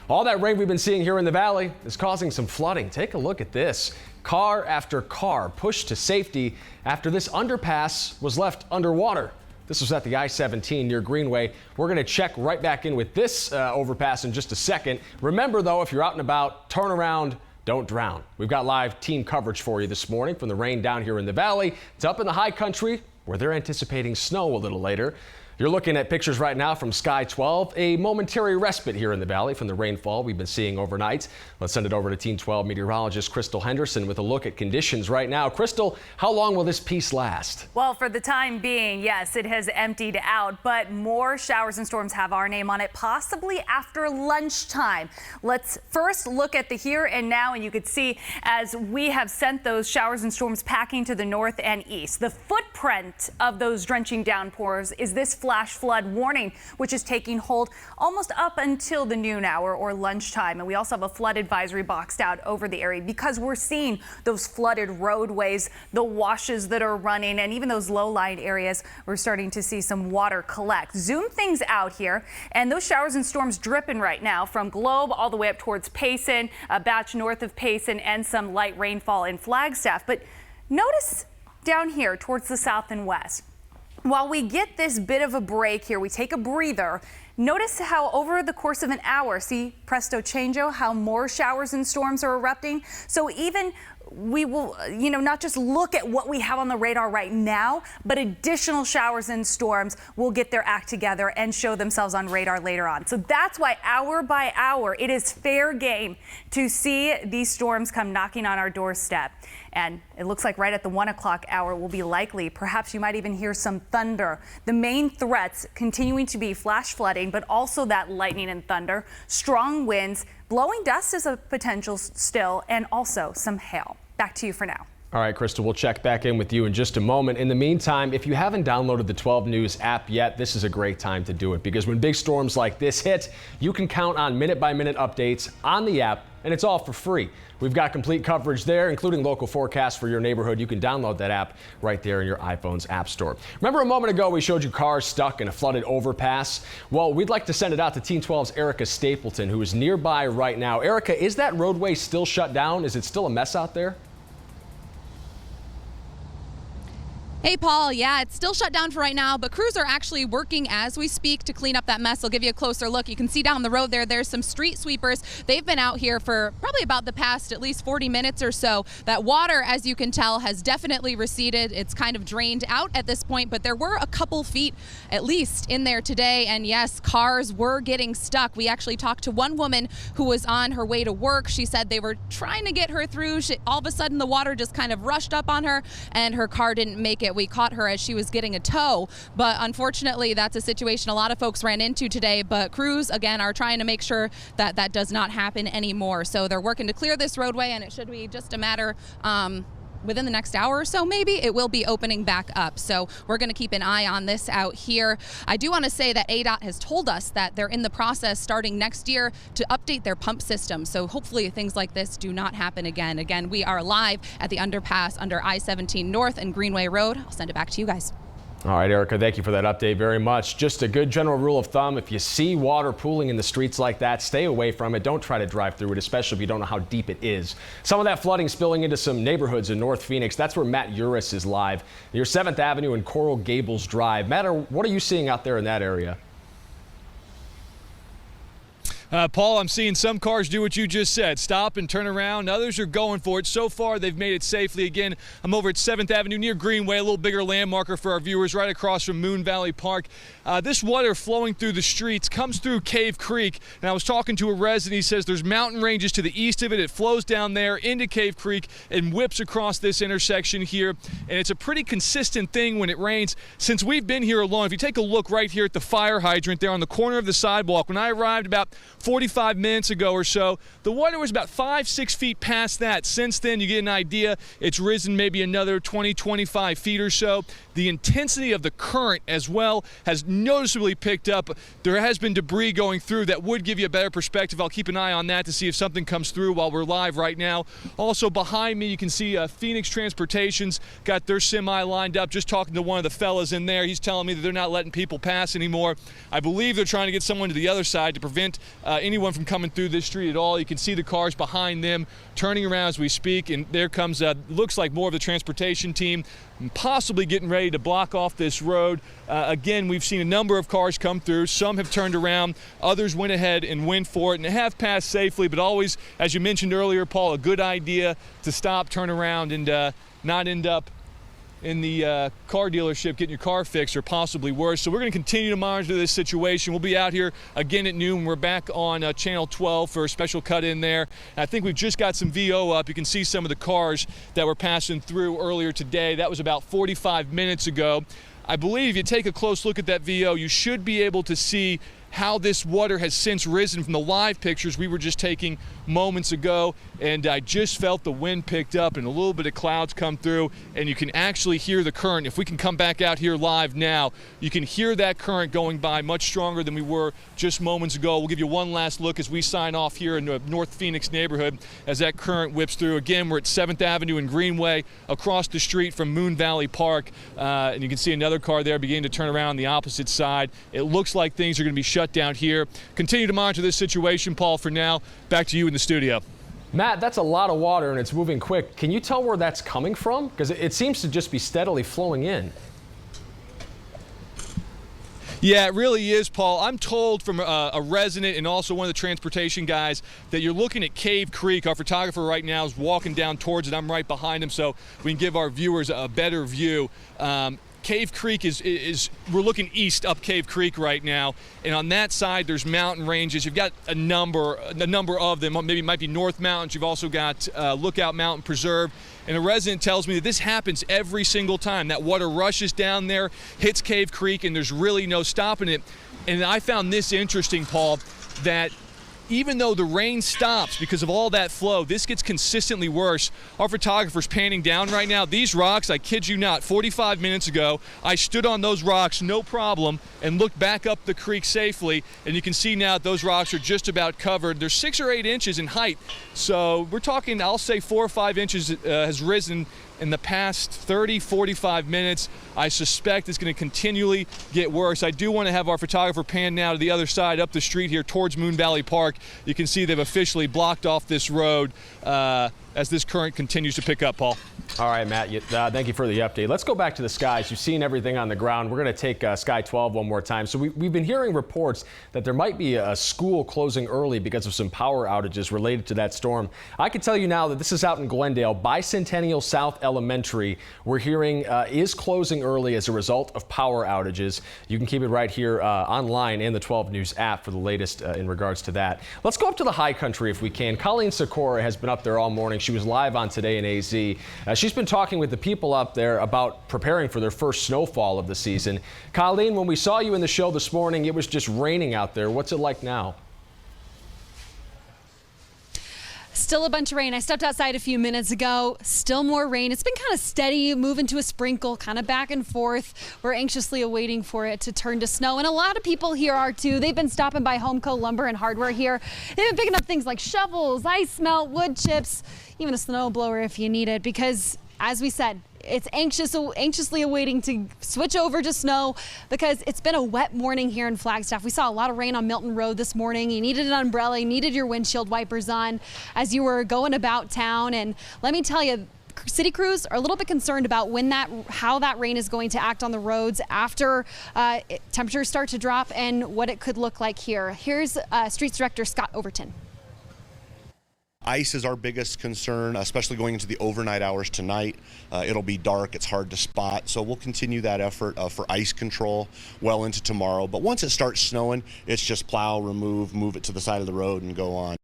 All that rain we've been seeing here in the valley is causing some flooding. Take a look at this. Car after car pushed to safety after this underpass was left underwater. This was at the I-17 near Greenway. We're going to check right back in with this overpass in just a second. Remember, though, if you're out and about, turn around, don't drown. We've got live team coverage for you this morning from the rain down here in the valley. It's up in the high country where they're anticipating snow a little later. You're looking at pictures right now from Sky 12, a momentary respite here in the valley from the rainfall we've been seeing overnight. Let's send it over to Team 12 meteorologist Crystal Henderson with a look at conditions right now. Crystal, how long will this piece last? Well, for the time being, yes, it has emptied out, but more showers and storms have our name on it, possibly after lunchtime. Let's first look at the here and now, and you can see as we have sent those showers and storms packing to the north and east. The footprint of those drenching downpours is this flash flood warning, which is taking hold almost up until the noon hour or lunchtime. And we also have a flood advisory boxed out over the area because we're seeing those flooded roadways, the washes that are running, and even those low-lying areas. We're starting to see some water collect. Zoom things out here, and those showers and storms dripping right now from Globe all the way up towards Payson, a batch north of Payson, and some light rainfall in Flagstaff. But notice down here towards the south and west, while we get this bit of a break here, we take a breather. Notice how over the course of an hour, see presto changeo, how more showers and storms are erupting. So even we will, not just look at what we have on the radar right now, but additional showers and storms will get their act together and show themselves on radar later on. So that's why hour by hour, it is fair game to see these storms come knocking on our doorstep. And it looks like right at the 1 o'clock hour will be likely. Perhaps you might even hear some thunder. The main threats continuing to be flash flooding, but also that lightning and thunder, strong winds, blowing dust is a potential still, and also some hail. Back to you for now. All right, Crystal, we'll check back in with you in just a moment. In the meantime, if you haven't downloaded the 12 News app yet, this is a great time to do it because when big storms like this hit, you can count on minute-by-minute updates on the app, and it's all for free. We've got complete coverage there, including local forecasts for your neighborhood. You can download that app right there in your iPhone's app store. Remember a moment ago we showed you cars stuck in a flooded overpass? Well, we'd like to send it out to Team 12's Erica Stapleton, who is nearby right now. Erica, is that roadway still shut down? Is it still a mess out there? Hey, Paul. Yeah, it's still shut down for right now, but crews are actually working as we speak to clean up that mess. I'll give you a closer look. You can see down the road there's some street sweepers. They've been out here for probably about the past at least 40 minutes or so. That water, as you can tell, has definitely receded. It's kind of drained out at this point, but there were a couple feet at least in there today. And yes, cars were getting stuck. We actually talked to one woman who was on her way to work. She said they were trying to get her through. All of a sudden, the water just kind of rushed up on her and her car didn't make it. We caught her as she was getting a tow, but unfortunately that's a situation a lot of folks ran into today. But crews again are trying to make sure that that does not happen anymore. So they're working to clear this roadway, and it should be just a matter within the next hour or so, maybe it will be opening back up. So we're going to keep an eye on this out here. I do want to say that ADOT has told us that they're in the process starting next year to update their pump system. So hopefully things like this do not happen again. Again, we are live at the underpass under I-17 North and Greenway Road. I'll send it back to you guys. All right, Erica, thank you for that update very much. Just a good general rule of thumb, if you see water pooling in the streets like that, stay away from it. Don't try to drive through it, especially if you don't know how deep it is. Some of that flooding spilling into some neighborhoods in North Phoenix. That's where Matt Uris is live near 7th Avenue and Coral Gables Drive. Matt, what are you seeing out there in that area? Paul, I'm seeing some cars do what you just said, stop and turn around. Others are going for it. So far, they've made it safely. Again, I'm over at 7th Avenue near Greenway, a little bigger landmarker for our viewers, right across from Moon Valley Park. This water flowing through the streets comes through Cave Creek, and I was talking to a resident. He says there's mountain ranges to the east of it. It flows down there into Cave Creek and whips across this intersection here, and it's a pretty consistent thing when it rains. Since we've been here alone, if you take a look right here at the fire hydrant there on the corner of the sidewalk, when I arrived about 45 minutes ago or so, the water was about 5-6 feet past that. Since then, you get an idea, it's risen maybe another 20-25 feet or so. The intensity of the current as well has noticeably picked up. There has been debris going through that would give you a better perspective. I'll keep an eye on that to see if something comes through while we're live right now. Also behind me, you can see Phoenix Transportation's got their semi lined up. Just talking to one of the fellas in there, he's telling me that they're not letting people pass anymore. I believe they're trying to get someone to the other side to prevent anyone from coming through this street at all. You can see the cars behind them turning around as we speak, and there comes looks like more of the transportation team possibly getting ready to block off this road. Again, we've seen a number of cars come through. Some have turned around, others went ahead and went for it, and they have passed safely, but always, as you mentioned earlier, Paul, a good idea to stop, turn around, and not end up in the car dealership getting your car fixed or possibly worse. So we're going to continue to monitor this situation. We'll be out here again at noon. We're back on channel 12 for a special cut in there. And I think we've just got some VO up. You can see some of the cars that were passing through earlier today. That was about 45 minutes ago. I believe if you take a close look at that VO, you should be able to see how this water has since risen from the live pictures we were just taking moments ago. And I just felt the wind picked up and a little bit of clouds come through, and you can actually hear the current. If we can come back out here live now, you can hear that current going by much stronger than we were just moments ago. We'll give you one last look as we sign off here in the North Phoenix neighborhood as that current whips through. Again, we're at 7th Avenue and Greenway across the street from Moon Valley Park, and you can see another car there beginning to turn around on the opposite side. It looks like things are going to be shut down here. Continue to monitor this situation, Paul. For now, back to you in the studio. Matt, that's a lot of water and it's moving quick. Can you tell where that's coming from? Because it seems to just be steadily flowing in. Yeah, it really is, Paul. I'm told from a resident and also one of the transportation guys that you're looking at Cave Creek. Our photographer right now is walking down towards it. I'm right behind him so we can give our viewers a better view. Cave Creek is we're looking east up Cave Creek right now, and on that side there's mountain ranges. You've got a number of them. Maybe it might be North Mountains. You've also got Lookout Mountain Preserve. And a resident tells me that this happens every single time. That water rushes down there, hits Cave Creek, and there's really no stopping it. And I found this interesting, Paul, that even though the rain stops because of all that flow, this gets consistently worse. Our photographer's panning down right now. These rocks, I kid you not, 45 minutes ago, I stood on those rocks, no problem, and looked back up the creek safely. And you can see now that those rocks are just about covered. They're 6 or 8 inches in height. So we're talking, I'll say 4 or 5 inches has risen in the past 30, 45 minutes. I suspect it's going to continually get worse. I do want to have our photographer pan now to the other side up the street here towards Moon Valley Park. You can see they've officially blocked off this road as this current continues to pick up, Paul. All right, Matt, thank you for the update. Let's go back to the skies. You've seen everything on the ground. We're going to take Sky 12 one more time. So we've been hearing reports that there might be a school closing early because of some power outages related to that storm. I can tell you now that this is out in Glendale. Bicentennial South Elementary, we're hearing is closing early as a result of power outages. You can keep it right here online and the 12 News app for the latest in regards to that. Let's go up to the high country if we can. Colleen Sikora has been up there all morning. She was live on Today in AZ. She's been talking with the people up there about preparing for their first snowfall of the season. Colleen, when we saw you in the show this morning, it was just raining out there. What's it like now? Still a bunch of rain. I stepped outside a few minutes ago. Still more rain. It's been kind of steady, moving to a sprinkle, kind of back and forth. We're anxiously awaiting for it to turn to snow. And a lot of people here are too. They've been stopping by Homeco Lumber and Hardware here. They've been picking up things like shovels, ice melt, wood chips, even a snow blower if you need it, because as we said, it's anxiously awaiting to switch over to snow because it's been a wet morning here in Flagstaff. We saw a lot of rain on Milton Road this morning. You needed an umbrella, you needed your windshield wipers on as you were going about town. And let me tell you, city crews are a little bit concerned about how that rain is going to act on the roads after temperatures start to drop and what it could look like here. Here's Streets Director Scott Overton. Ice is our biggest concern, especially going into the overnight hours tonight. It'll be dark, it's hard to spot, so we'll continue that effort for ice control well into tomorrow. But once it starts snowing, it's just plow, move it to the side of the road and go on.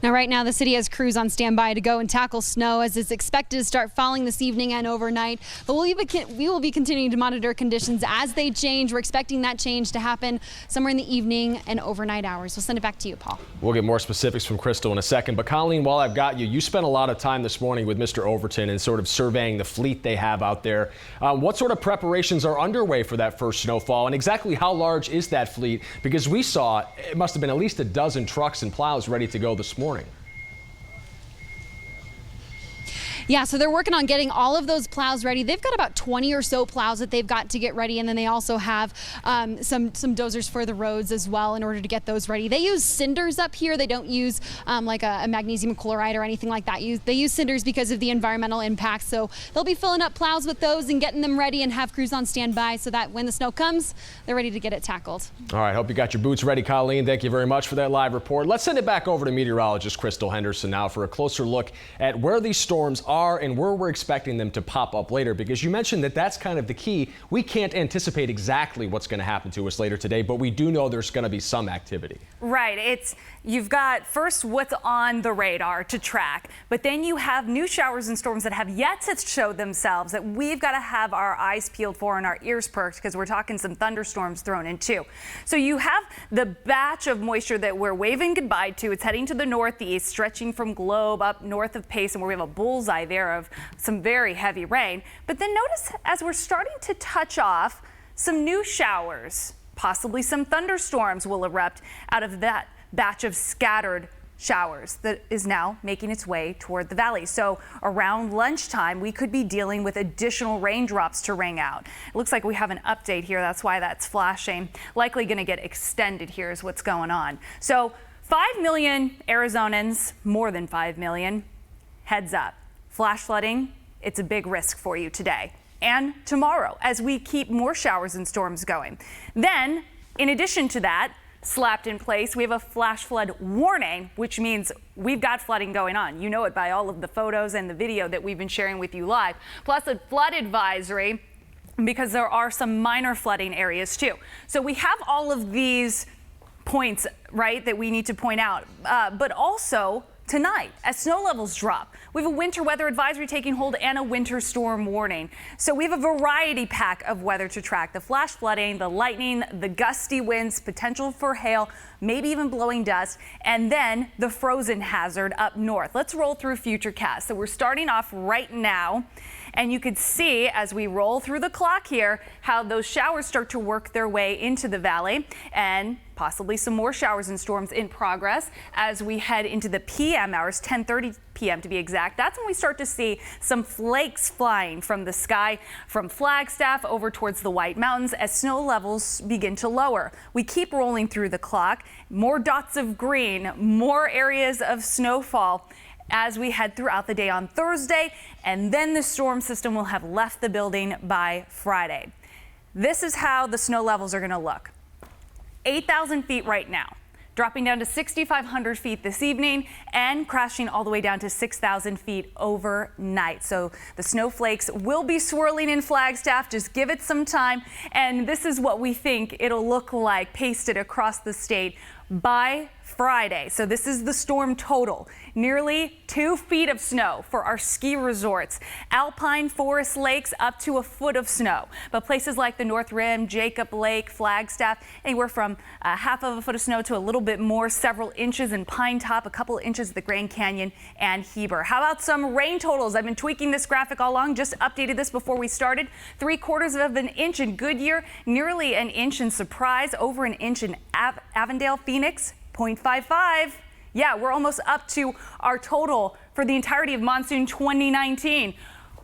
Now, right now, the city has crews on standby to go and tackle snow as it's expected to start falling this evening and overnight. But we will be continuing to monitor conditions as they change. We're expecting that change to happen somewhere in the evening and overnight hours. We'll send it back to you, Paul. We'll get more specifics from Crystal in a second. But Colleen, while I've got you, you spent a lot of time this morning with Mr. Overton and sort of surveying the fleet they have out there. What sort of preparations are underway for that first snowfall, and exactly how large is that fleet? Because we saw it must have been at least a dozen trucks and plows ready to go this morning. Yeah, so they're working on getting all of those plows ready. They've got about 20 or so plows that they've got to get ready, and then they also have some dozers for the roads as well in order to get those ready. They use cinders up here. They don't use like a magnesium chloride or anything like that. They use cinders because of the environmental impact. So they'll be filling up plows with those and getting them ready and have crews on standby so that when the snow comes, they're ready to get it tackled. All right, hope you got your boots ready, Colleen. Thank you very much for that live report. Let's send it back over to meteorologist Crystal Henderson now for a closer look at where these storms are and where we're expecting them to pop up later, because you mentioned that that's kind of the key. We can't anticipate exactly what's going to happen to us later today, but we do know there's going to be some activity. Right. You've got first what's on the radar to track, but then you have new showers and storms that have yet to show themselves that we've got to have our eyes peeled for and our ears perked, because we're talking some thunderstorms thrown in too. So you have the batch of moisture that we're waving goodbye to. It's heading to the northeast, stretching from Globe up north of Payson, where we have a bullseye there of some very heavy rain. But then notice as we're starting to touch off, some new showers, possibly some thunderstorms will erupt out of that batch of scattered showers that is now making its way toward the valley. So around lunchtime, we could be dealing with additional raindrops to ring out. It looks like we have an update here. That's why that's flashing. Likely going to get extended here is what's going on. So 5 million Arizonans, more than 5 million, heads up. Flash flooding, it's a big risk for you today and tomorrow as we keep more showers and storms going. Then, in addition to that, slapped in place, we have a flash flood warning, which means we've got flooding going on. You know it by all of the photos and the video that we've been sharing with you live. Plus a flood advisory, because there are some minor flooding areas too. So we have all of these points, right, that we need to point out, but also tonight, as snow levels drop, we have a winter weather advisory taking hold and a winter storm warning. So we have a variety pack of weather to track: the flash flooding, the lightning, the gusty winds, potential for hail, maybe even blowing dust, and then the frozen hazard up north. Let's roll through FUTURECAST. So we're starting off right now, and you could see as we roll through the clock here how those showers start to work their way into the valley, and possibly some more showers and storms in progress as we head into the PM hours, 10:30 p.m. to be exact. That's when we start to see some flakes flying from the sky from Flagstaff over towards the White Mountains as snow levels begin to lower. We keep rolling through the clock, more dots of green, more areas of snowfall as we head throughout the day on Thursday, and then the storm system will have left the building by Friday. This is how the snow levels are going to look. 8,000 feet right now, dropping down to 6,500 feet this evening and crashing all the way down to 6,000 feet overnight. So the snowflakes will be swirling in Flagstaff. Just give it some time. And this is what we think it'll look like pasted across the state by Friday. So this is the storm total. Nearly 2 feet of snow for our ski resorts. Alpine forest lakes up to a foot of snow. But places like the North Rim, Jacob Lake, Flagstaff, anywhere from half of a foot of snow to a little bit more, several inches in Pine Top, a couple of inches at the Grand Canyon and Heber. How about some rain totals? I've been tweaking this graphic all along, just updated this before we started. 3/4 of an inch in Goodyear, nearly an inch in Surprise, over an inch in Avondale, Phoenix, 0.55. Yeah, we're almost up to our total for the entirety of monsoon 2019.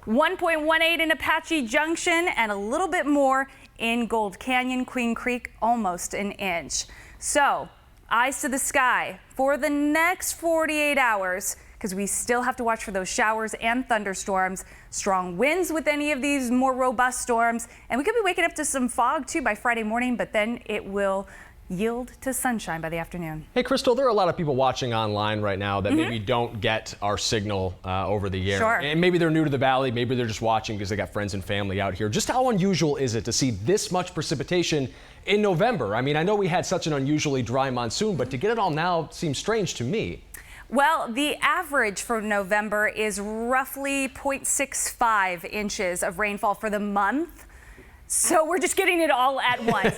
1.18 in Apache Junction and a little bit more in Gold Canyon, Queen Creek, almost an inch. So, eyes to the sky for the next 48 hours, because we still have to watch for those showers and thunderstorms, strong winds with any of these more robust storms, and we could be waking up to some fog too by Friday morning, but then it will yield to sunshine by the afternoon. Hey, Crystal, there are a lot of people watching online right now that maybe don't get our signal over the air. Sure. And maybe they're new to the valley. Maybe they're just watching because they got friends and family out here. Just how unusual is it to see this much precipitation in November? I mean, I know we had such an unusually dry monsoon, but to get it all now seems strange to me. Well, the average for November is roughly 0.65 inches of rainfall for the month. So we're just getting it all at once.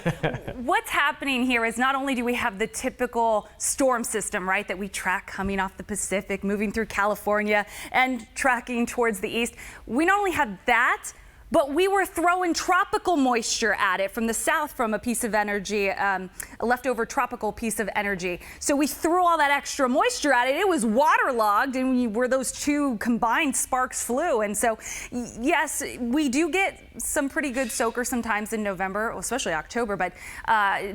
What's happening here is not only do we have the typical storm system, right, that we track coming off the Pacific, moving through California and tracking towards the east. We not only have that, but we were throwing tropical moisture at it from the south from a piece of energy, a leftover tropical piece of energy. So we threw all that extra moisture at it. It was waterlogged, and where those two combined, sparks flew. And so, yes, we do get some pretty good soakers sometimes in November, especially October, but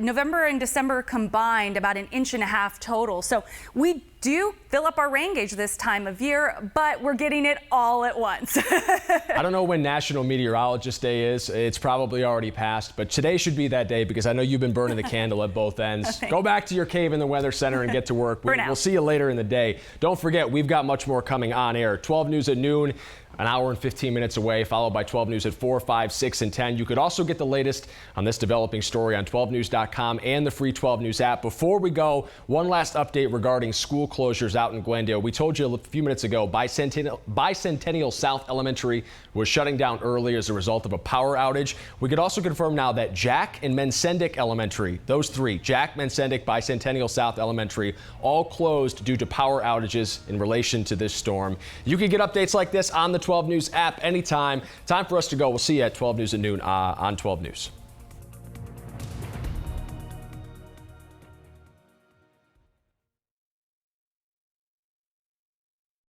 November and December combined about 1.5 inches total. So we do fill up our rain gauge this time of year, but we're getting it all at once. I don't know when National Meteorologist Day is. It's probably already passed, but today should be that day because I know you've been burning the candle at both ends. Go back to your cave in the Weather Center and get to work. We'll see you later in the day. Don't forget, we've got much more coming on air. 12 News at noon. An hour and 15 minutes away, followed by 12 News at 4, 5, 6, and 10. You could also get the latest on this developing story on 12news.com and the free 12 News app. Before we go, one last update regarding school closures out in Glendale. We told you a few minutes ago, Bicentennial South Elementary was shutting down early as a result of a power outage. We could also confirm now that Jack and Mensendick Elementary, those three, Jack, Mensendick, Bicentennial South Elementary, all closed due to power outages in relation to this storm. You can get updates like this on the 12 News app anytime. Time for us to go. We'll see you at 12 News at noon on 12 News.